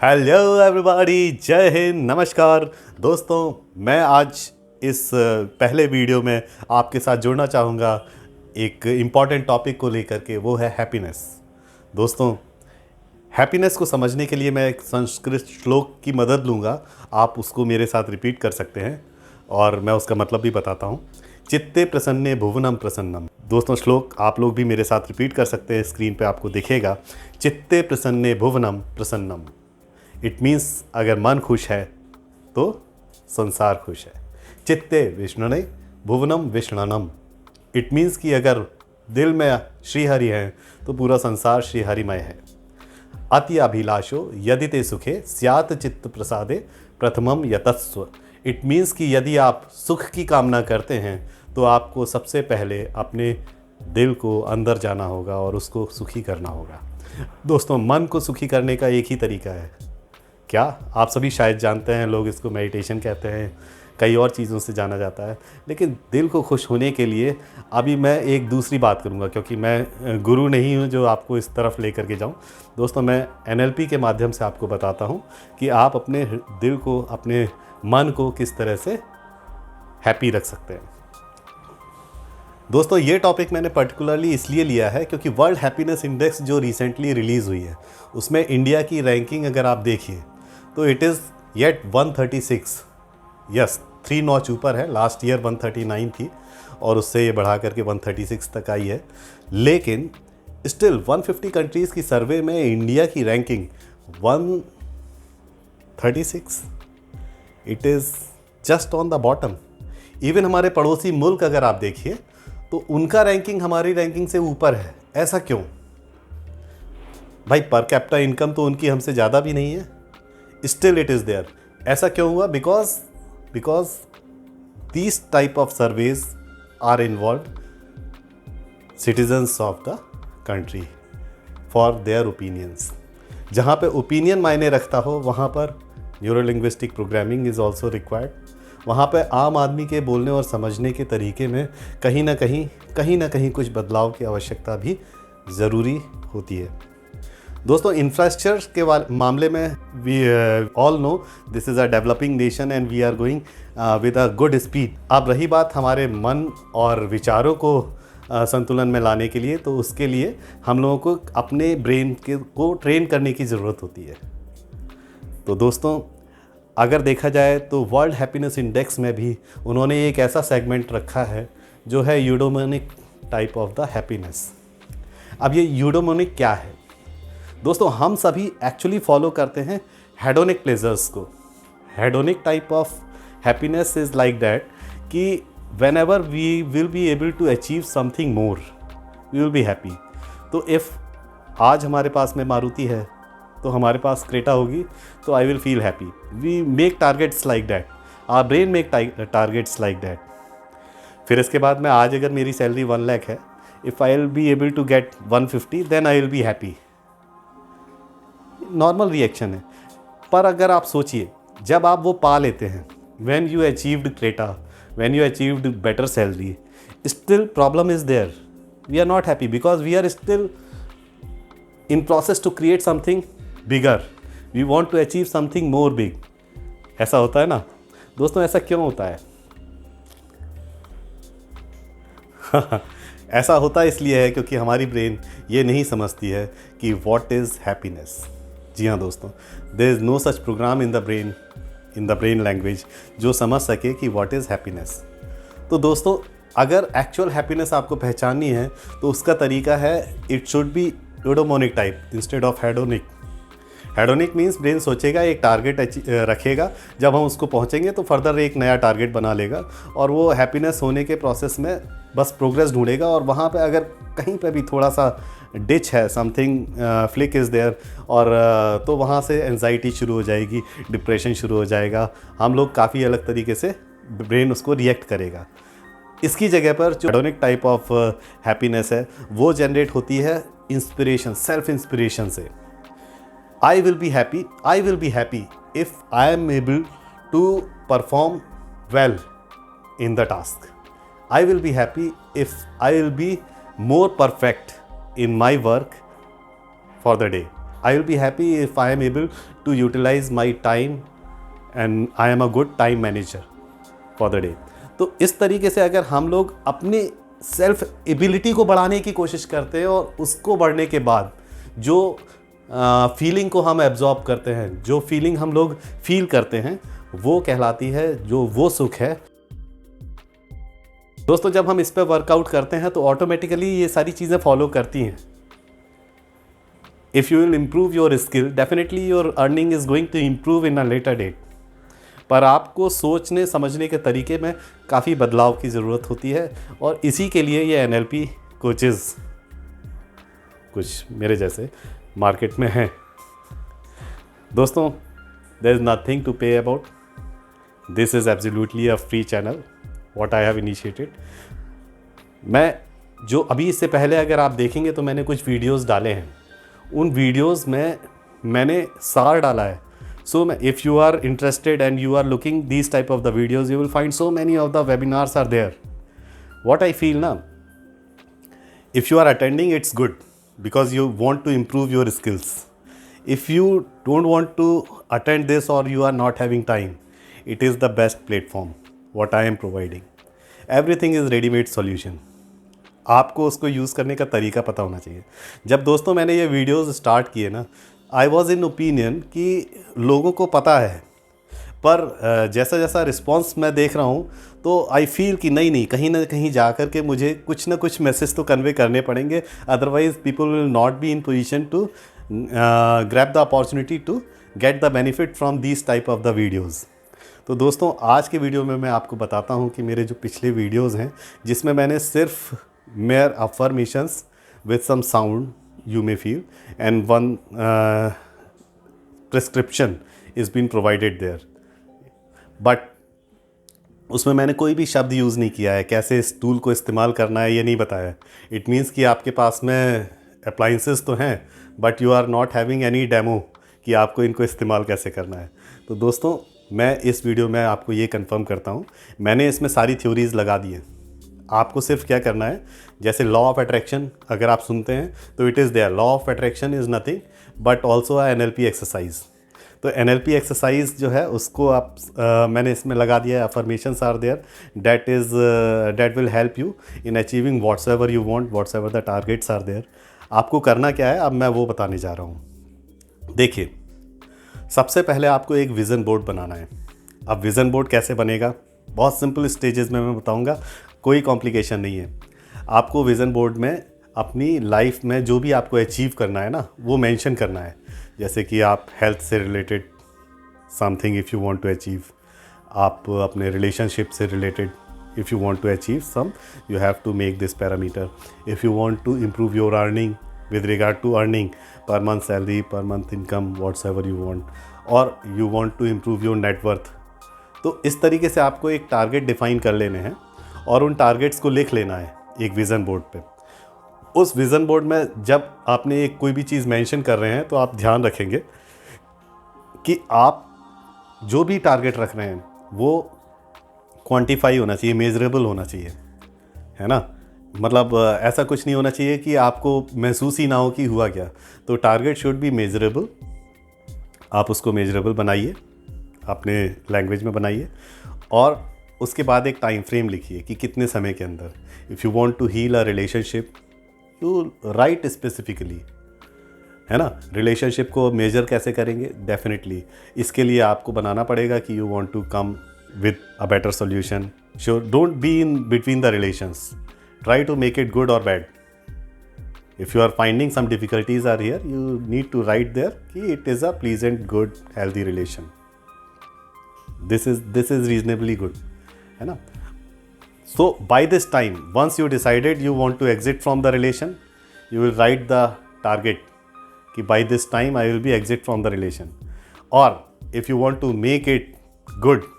Hello everybody, जय हिंद, नमस्कार दोस्तों। मैं आज इस पहले वीडियो में आपके साथ जुड़ना चाहूँगा एक इम्पॉर्टेंट टॉपिक को लेकर के, वो है हैप्पीनेस। दोस्तों, हैप्पीनेस को समझने के लिए मैं एक संस्कृत श्लोक की मदद लूँगा। आप उसको मेरे साथ रिपीट कर सकते हैं और मैं उसका मतलब भी बताता हूँ। चित्ते प्रसन्ने भुवनम प्रसन्नम। दोस्तों, श्लोक आप लोग भी मेरे साथ रिपीट कर सकते हैं, स्क्रीन पे आपको दिखेगा। चित्ते प्रसन्ने भुवनम प्रसन्नम। इट मीन्स अगर मन खुश है तो संसार खुश है। चित्ते विष्णुने भुवनम विष्णनम। इट मीन्स कि अगर दिल में श्रीहरि है तो पूरा संसार श्रीहरिमय है। अति अभिलाषो यदि ते सुखे स्यात् चित्त प्रसादे प्रथमम यतस्व। इट मीन्स कि यदि आप सुख की कामना करते हैं तो आपको सबसे पहले अपने दिल को अंदर जाना होगा और उसको सुखी करना होगा। दोस्तों, मन को सुखी करने का एक ही तरीका है। क्या आप सभी शायद जानते हैं, लोग इसको मेडिटेशन कहते हैं, कई और चीज़ों से जाना जाता है, लेकिन दिल को खुश होने के लिए अभी मैं एक दूसरी बात करूंगा, क्योंकि मैं गुरु नहीं हूं जो आपको इस तरफ लेकर के जाऊं। दोस्तों, मैं एनएलपी के माध्यम से आपको बताता हूं कि आप अपने दिल को, अपने मन को किस तरह से हैप्पी रख सकते हैं। दोस्तों, ये टॉपिक मैंने पर्टिकुलरली इसलिए लिया है क्योंकि वर्ल्ड हैप्पीनेस इंडेक्स जो रिसेंटली रिलीज़ हुई है, उसमें इंडिया की रैंकिंग अगर आप देखिए तो it is yet 136। Yes, 3 notch ऊपर है। लास्ट ईयर 139 थी और उससे ये बढ़ा करके 136 तक आई है। लेकिन स्टिल 150 कंट्रीज़ की सर्वे में इंडिया की ranking 136, it is just on the bottom. Even हमारे पड़ोसी मुल्क अगर आप देखिए तो उनका रैंकिंग हमारी रैंकिंग से ऊपर है। ऐसा क्यों भाई? पर कैपिटा इनकम तो उनकी हमसे ज़्यादा भी नहीं है, स्टिल इट इज़ देयर। ऐसा क्यों हुआ? Because these type of surveys are involve citizens of the country for their opinions. जहाँ पे ओपिनियन मायने रखता हो वहाँ पर neuro linguistic programming is also required. वहाँ पे आम आदमी के बोलने और समझने के तरीके में कहीं ना कहीं कुछ बदलाव की आवश्यकता भी ज़रूरी होती है। दोस्तों, इंफ्रास्ट्रक्चर के मामले में we all know this is a developing nation and we are going with a good speed. अब रही बात हमारे मन और विचारों को संतुलन में लाने के लिए, तो उसके लिए हम लोगों को अपने ब्रेन को ट्रेन करने की ज़रूरत होती है। तो दोस्तों, अगर देखा जाए तो वर्ल्ड हैप्पीनेस इंडेक्स में भी उन्होंने एक ऐसा सेगमेंट रखा है जो है यूडोमोनिक टाइप ऑफ द हैप्पीनेस। अब ये यूडोमोनिक क्या है? दोस्तों, हम सभी एक्चुअली फॉलो करते हैं हेडोनिक प्लेजर्स को। Hedonic type of happiness is like that कि whenever we will be able to achieve something more, we will be happy. तो इफ़ आज हमारे पास में मारुति है तो हमारे पास क्रेटा होगी तो I will feel happy. We make targets like that, our brain make targets like that. फिर इसके बाद में आज अगर मेरी सैलरी 1 लाख है, if I will be able to get 150 then I will be happy. Normal reaction है। पर अगर आप सोचिए, जब आप वो पा लेते हैं, when you achieved Creta, when you achieved better salary, still problem is there. We are not happy because we are still in process to create something bigger. We want to achieve something more big. ऐसा होता है ना दोस्तों? ऐसा क्यों होता है? ऐसा होता इसलिए है क्योंकि हमारी ब्रेन ये नहीं समझती है कि व्हाट इज़ हैप्पीनेस। जी हाँ दोस्तों, there is no such program in the brain language जो समझ सके कि व्हाट इज़ हैप्पीनेस। तो दोस्तों, अगर एक्चुअल हैप्पीनेस आपको पहचाननी है तो उसका तरीका है, it should be eudaimonic type instead of hedonic. Hedonic means brain सोचेगा, एक टारगेट रखेगा, जब हम उसको पहुंचेंगे तो फर्दर एक नया टारगेट बना लेगा और वो हैप्पीनेस होने के प्रोसेस में बस प्रोग्रेस ढूंढेगा। और वहाँ पे अगर कहीं पे भी थोड़ा सा डिच है, समथिंग फ्लिक इज़ देयर, और तो वहाँ से एंजाइटी शुरू हो जाएगी, डिप्रेशन शुरू हो जाएगा। हम लोग काफ़ी अलग तरीके से ब्रेन उसको रिएक्ट करेगा। इसकी जगह पर जो हेडोनिक टाइप ऑफ हैप्पीनेस है वो जनरेट होती है इंस्पिरेशन, सेल्फ इंस्पिरेशन से। I will be happy if I am able to perform well in the task. I will be happy if I will be more perfect in my work for the day. I will be happy if I am able to utilize my time and I am a good time manager for the day. तो इस तरीके से अगर हम लोग अपनी self ability को बढ़ाने की कोशिश करते हैं और उसको बढ़ने के बाद जो फीलिंग को हम एब्जॉर्ब करते हैं, जो फीलिंग हम लोग फील करते हैं, वो कहलाती है जो वो सुख है। दोस्तों जब हम इस पर वर्कआउट करते हैं तो ऑटोमेटिकली ये सारी चीज़ें फॉलो करती हैं। If you will improve your skill, definitely your earning is going to improve in a later date. पर आपको सोचने समझने के तरीके में काफ़ी बदलाव की ज़रूरत होती है और इसी के लिए ये NLP कोचेज़ कुछ मेरे जैसे मार्केट में हैं। दोस्तों देयर इज़ नथिंग टू पे about, this is absolutely a free channel what I have initiated. मैं जो अभी इससे पहले अगर आप देखेंगे तो मैंने कुछ वीडियोस डाले हैं, उन वीडियोस में मैंने सार डाला है। So if you are interested and you are looking these type of the videos, you will find so many of the webinars are there. What I feel ना, if you are attending it's good because you want to improve your skills. If you don't want to attend this or you are not having time, it is the best platform what I am providing. Everything is ready-made solution. आपको उसको use करने का तरीका पता होना चाहिए। जब दोस्तों मैंने ये वीडियोस स्टार्ट किए ना, आई वॉज इन ओपिनियन कि लोगों को पता है, पर जैसा जैसा रिस्पॉन्स मैं देख रहा हूँ तो आई फील कि नहीं कहीं ना कहीं जा कर के मुझे कुछ ना कुछ मैसेज तो कन्वे करने पड़ेंगे, otherwise people will not be in position to grab the opportunity to get the benefit from these type of the videos. तो दोस्तों आज के वीडियो में मैं आपको बताता हूँ कि मेरे जो पिछले वीडियोज़ हैं जिसमें मैंने सिर्फ mere affirmations with some sound you may feel and one prescription is been provided there, but उसमें मैंने कोई भी शब्द यूज़ नहीं किया है, कैसे इस टूल को इस्तेमाल करना है ये नहीं बताया। इट मीन्स कि आपके पास में अप्लाइंसेस तो हैं but you are not having any demo कि आपको इनको इस्तेमाल कैसे करना है। तो दोस्तों मैं इस वीडियो में आपको ये कंफर्म करता हूँ, मैंने इसमें सारी थ्योरीज़ लगा दी हैं। आपको सिर्फ क्या करना है, जैसे लॉ ऑफ अट्रैक्शन अगर आप सुनते हैं तो it is there, law of attraction is nothing but also a NLP exercise. तो NLP एक्सरसाइज जो है उसको आप मैंने इसमें लगा दिया है। Affirmations are there that will help you in achieving what's ever you want, whatsoever the targets are there. आपको करना क्या है अब मैं वो बताने जा रहा हूँ। देखिए सबसे पहले आपको एक विज़न बोर्ड बनाना है। अब विज़न बोर्ड कैसे बनेगा, बहुत सिंपल स्टेजेस में मैं बताऊँगा, कोई कॉम्प्लिकेशन नहीं है। आपको विज़न बोर्ड में अपनी लाइफ में जो भी आपको अचीव करना है ना वो मेंशन करना है। जैसे कि आप हेल्थ से related something if you want to achieve, आप अपने रिलेशनशिप से related if you want to achieve some, you have to make this parameter. If you want to improve your earning with regard to earning, per month salary, per month income, what's ever you want, और you want to improve your net worth. तो इस तरीके से आपको एक target define कर लेने हैं और उन टारगेट्स को लिख लेना है एक विज़न बोर्ड पे। उस विज़न बोर्ड में जब आपने एक कोई भी चीज़ मेंशन कर रहे हैं तो आप ध्यान रखेंगे कि आप जो भी टारगेट रख रहे हैं वो क्वांटिफाई होना चाहिए, मेजरेबल होना चाहिए, है ना। मतलब ऐसा कुछ नहीं होना चाहिए कि आपको महसूस ही ना हो कि हुआ क्या। तो टारगेट शुड बी मेजरेबल। आप उसको मेजरेबल बनाइए, अपने लैंग्वेज में बनाइए और उसके बाद एक टाइम फ्रेम लिखिए कि कितने समय के अंदर। If you want to heal a relationship you write specifically, है ना। रिलेशनशिप को मेजर कैसे करेंगे, डेफिनेटली इसके लिए आपको बनाना पड़ेगा कि you want to come with a better solution. Sure, don't be in between the relations, try to make it good or bad. If you are finding some difficulties are here, you need to write there कि it is a pleasant, good, healthy relation. This is reasonably good, है ना। So by this time, once you decided you want to exit from the relation, you will write the target कि by this time I will be exit from the relation. Or if you want to make it good,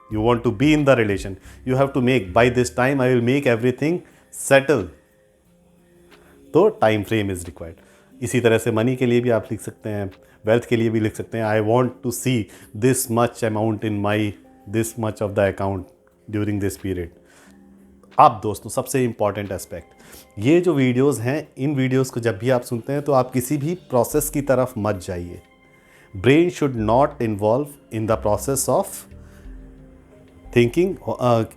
you want to be in the relation, you have to make by this time I will make everything settle. तो time frame is required. इसी तरह से money के लिए भी आप लिख सकते हैं, वेल्थ के लिए भी लिख सकते हैं। I want to see this much amount in my this much of the account during this period. अब दोस्तों सबसे इम्पॉर्टेंट एस्पेक्ट, ये जो वीडियोस हैं, इन वीडियोस को जब भी आप सुनते हैं तो आप किसी भी प्रोसेस की तरफ मत जाइए। Brain should not involve in the process of thinking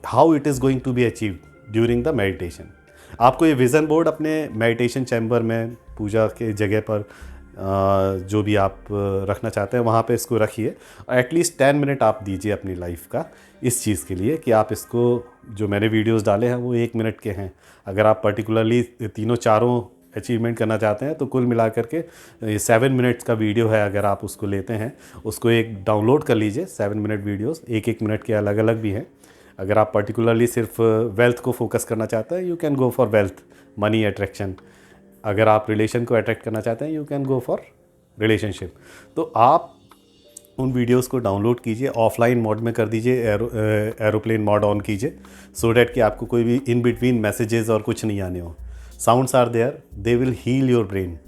how it is going to be achieve during the meditation. आपको ये विज़न बोर्ड अपने मेडिटेशन चैम्बर में, पूजा के जगह पर जो भी आप रखना चाहते हैं वहाँ पे इसको रखिए। एटलीस्ट 10 मिनट आप दीजिए अपनी लाइफ का इस चीज़ के लिए कि आप इसको, जो मैंने वीडियोस डाले हैं वो 1 मिनट के हैं। अगर आप पर्टिकुलरली तीनों चारों अचीवमेंट करना चाहते हैं तो कुल मिला करके ये 7 मिनट्स का वीडियो है। अगर आप उसको लेते हैं, उसको एक डाउनलोड कर लीजिए। 7 मिनट वीडियोस, 1-1 मिनट के अलग अलग भी हैं। अगर आप पर्टिकुलरली सिर्फ वेल्थ को फोकस करना चाहते हैं, you can go for wealth, money attraction. अगर आप रिलेशन को अट्रैक्ट करना चाहते हैं, you can go for relationship. तो आप उन वीडियोस को डाउनलोड कीजिए, ऑफलाइन मोड में कर दीजिए, एरोप्लेन मोड ऑन कीजिए, सो डैट कि आपको कोई भी इन बिटवीन मैसेजेस और कुछ नहीं आने हो। Sounds are there, they will heal your brain,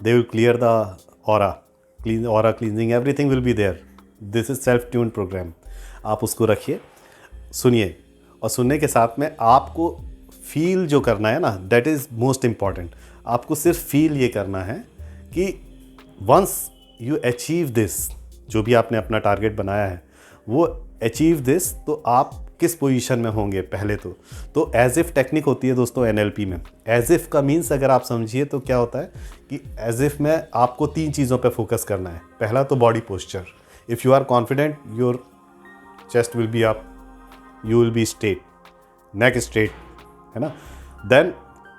they will clear the aura cleansing, everything will be there. This is self tune program. आप उसको रखिए, सुनिए, और सुनने के साथ में आपको फील जो करना है ना, दैट इज़ मोस्ट इम्पॉर्टेंट। आपको सिर्फ फील ये करना है कि वंस यू अचीव दिस, जो भी आपने अपना टारगेट बनाया है वो अचीव दिस, तो आप किस पोजीशन में होंगे। पहले तो एज इफ़ टेक्निक होती है दोस्तों NLP में। एज इफ़ का मीन्स अगर आप समझिए तो क्या होता है कि एज इफ़ में आपको 3 चीज़ों पे फोकस करना है। पहला तो body posture, if you are confident your chest will be up, you will be straight, neck straight, है ना। देन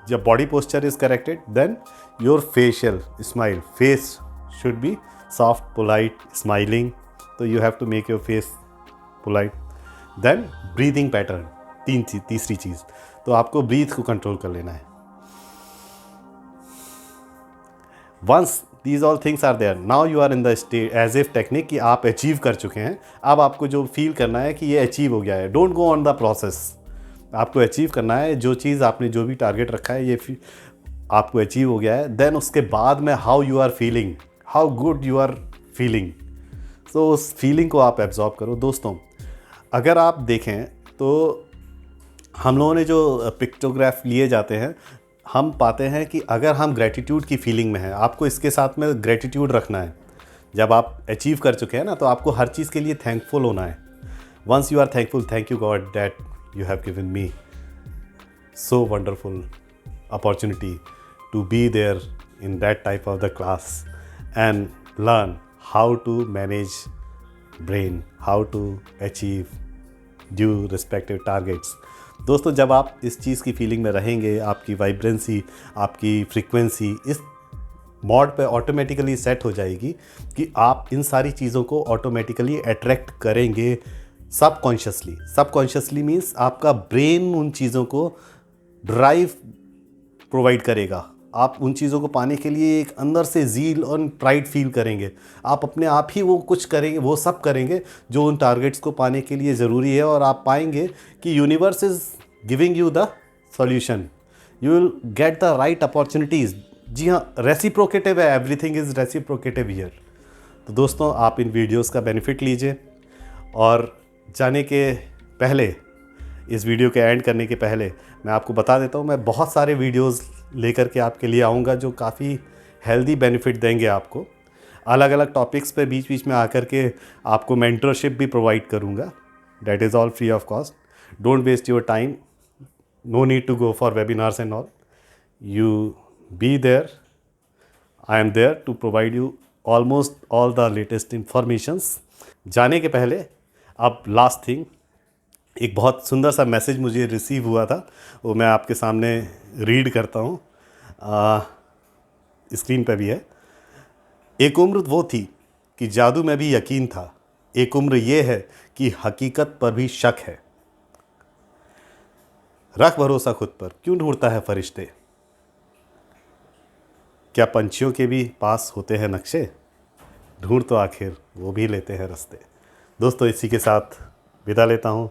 जब body posture is corrected, then your facial smile, face should be soft, polite, smiling, तो you have to make your face polite. Then breathing pattern, तीसरी चीज़, तो आपको breathe को control कर लेना है। Once these all things are there, now you are in the state as if technique कि आप अचीव कर चुके हैं। अब आपको जो फील करना है कि ये अचीव हो गया है। Don't go on the process, आपको अचीव करना है जो चीज़ आपने, जो भी टारगेट रखा है, ये आपको अचीव हो गया है। देन उसके बाद में how you are feeling, how good you are feeling, तो उस फीलिंग को आप एब्जॉर्ब करो। दोस्तों अगर आप देखें तो हम लोगों ने जो पिक्टोग्राफ लिए जाते हैं, हम पाते हैं कि अगर हम ग्रेटिट्यूड की फीलिंग में हैं, आपको इसके साथ में ग्रेटिट्यूड रखना है। जब आप अचीव कर चुके हैं ना, तो आपको हर चीज़ के लिए थैंकफुल होना है। Once you are thankful, thank you God that you have given me so wonderful opportunity to be there in that type of the class and learn how to manage brain, how to achieve due respective targets। दोस्तों जब आप इस चीज़ की feeling में रहेंगे, आपकी vibrancy, आपकी frequency इस मोड पे ऑटोमेटिकली सेट हो जाएगी कि आप इन सारी चीज़ों को ऑटोमेटिकली अट्रैक्ट करेंगे सबकॉन्शियसली मीन्स आपका ब्रेन उन चीज़ों को ड्राइव प्रोवाइड करेगा। आप उन चीज़ों को पाने के लिए एक अंदर से ज़ील और प्राइड फील करेंगे। आप अपने आप ही वो कुछ करेंगे, वो सब करेंगे जो उन टारगेट्स को पाने के लिए ज़रूरी है, और आप पाएंगे कि universe is giving you the solution, you will get the right opportunities. जी हाँ, रेसिप्रोकेटिव है, एवरीथिंग इज़ रेसिप्रोकेटिव हियर। तो दोस्तों आप इन वीडियोज़ का बेनिफिट लीजिए, और जाने के पहले, इस वीडियो के एंड करने के पहले मैं आपको बता देता हूँ, मैं बहुत सारे वीडियोस लेकर के आपके लिए आऊँगा जो काफ़ी हेल्दी बेनिफिट देंगे आपको। अलग अलग टॉपिक्स पे बीच बीच में आकर के आपको मेंटरशिप भी प्रोवाइड करूँगा। That is all free of cost. Don't waste your time, no need to go for webinars and all, you be there, I am there to provide you almost all the latest informations. जाने के पहले अब last thing, एक बहुत सुंदर सा message मुझे receive हुआ था, वो मैं आपके सामने रीड करता हूँ, स्क्रीन पे भी है। एक उम्र वो थी कि जादू में भी यकीन था, एक उम्र ये है कि हकीकत पर भी शक है। रख भरोसा खुद पर, क्यों ढूंढता है फरिश्ते, क्या पंछियों के भी पास होते हैं नक्शे, ढूंढ तो आखिर वो भी लेते हैं रास्ते। दोस्तों इसी के साथ विदा लेता हूँ।